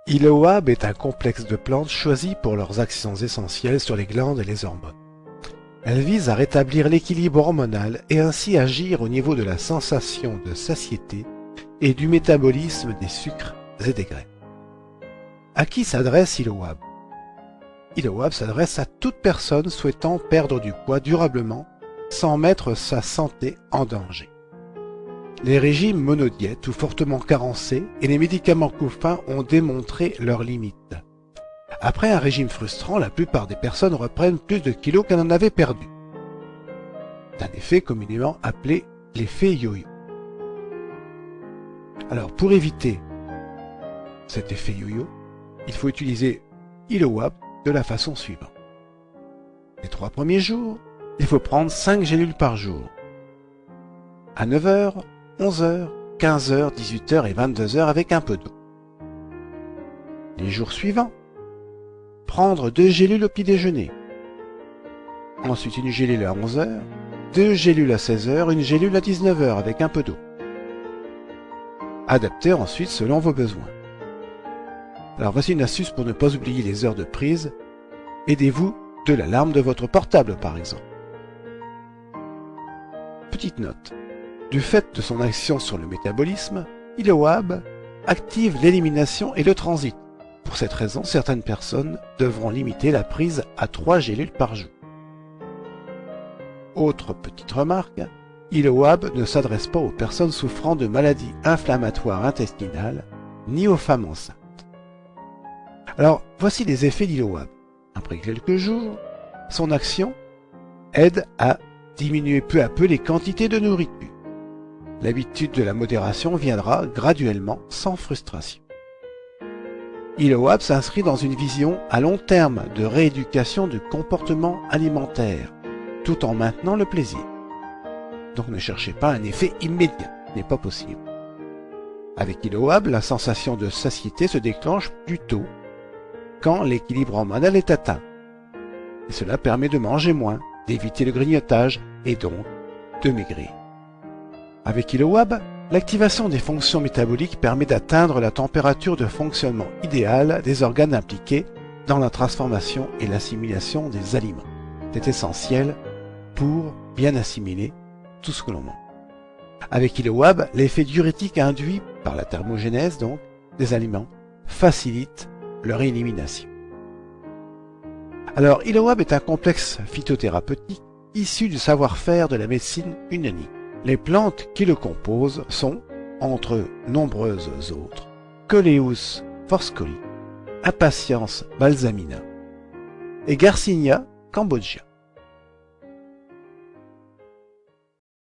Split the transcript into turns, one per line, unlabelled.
Iloab est un complexe de plantes choisies pour leurs actions essentielles sur les glandes et les hormones. Elle vise à rétablir l'équilibre hormonal et ainsi agir au niveau de la sensation de satiété et du métabolisme des sucres et des graines. À qui s'adresse Iloab? Iloab s'adresse à toute personne souhaitant perdre du poids durablement sans mettre sa santé en danger. Les régimes monodiètes ou fortement carencés et les médicaments couffins ont démontré leurs limites. Après un régime frustrant, la plupart des personnes reprennent plus de kilos qu'elles en avaient perdu. C'est un effet communément appelé l'effet yo-yo. Alors pour éviter cet effet yo-yo, il faut utiliser Iloab de la façon suivante. Les 3 premiers jours, il faut prendre 5 gélules par jour. À 9h, 11h, 15h, 18h et 22h avec un peu d'eau. Les jours suivants, prendre 2 gélules au petit déjeuner. Ensuite une gélule à 11h, 2 gélules à 16h, une gélule à 19h avec un peu d'eau. Adaptez ensuite selon vos besoins. Alors voici une astuce pour ne pas oublier les heures de prise. Aidez-vous de l'alarme de votre portable par exemple. Petite note. Du fait de son action sur le métabolisme, Iloab active l'élimination et le transit. Pour cette raison, certaines personnes devront limiter la prise à 3 gélules par jour. Autre petite remarque, Iloab ne s'adresse pas aux personnes souffrant de maladies inflammatoires intestinales, ni aux femmes enceintes. Alors, voici les effets d'Iloab. Après quelques jours, son action aide à diminuer peu à peu les quantités de nourriture. L'habitude de la modération viendra graduellement sans frustration. Iloab s'inscrit dans une vision à long terme de rééducation du comportement alimentaire, tout en maintenant le plaisir. Donc ne cherchez pas un effet immédiat, ce n'est pas possible. Avec Iloab, la sensation de satiété se déclenche plus tôt, quand l'équilibre hormonal est atteint. Et cela permet de manger moins, d'éviter le grignotage et donc de maigrir. Avec Iloab, l'activation des fonctions métaboliques permet d'atteindre la température de fonctionnement idéale des organes impliqués dans la transformation et l'assimilation des aliments. C'est essentiel pour bien assimiler tout ce que l'on mange. Avec Iloab, l'effet diurétique induit par la thermogénèse donc des aliments facilite leur élimination. Alors, Iloab est un complexe phytothérapeutique issu du savoir-faire de la médecine unanique. Les plantes qui le composent sont, entre nombreuses autres, Coleus forscoli, Impatiens balsamina et Garcinia cambogia.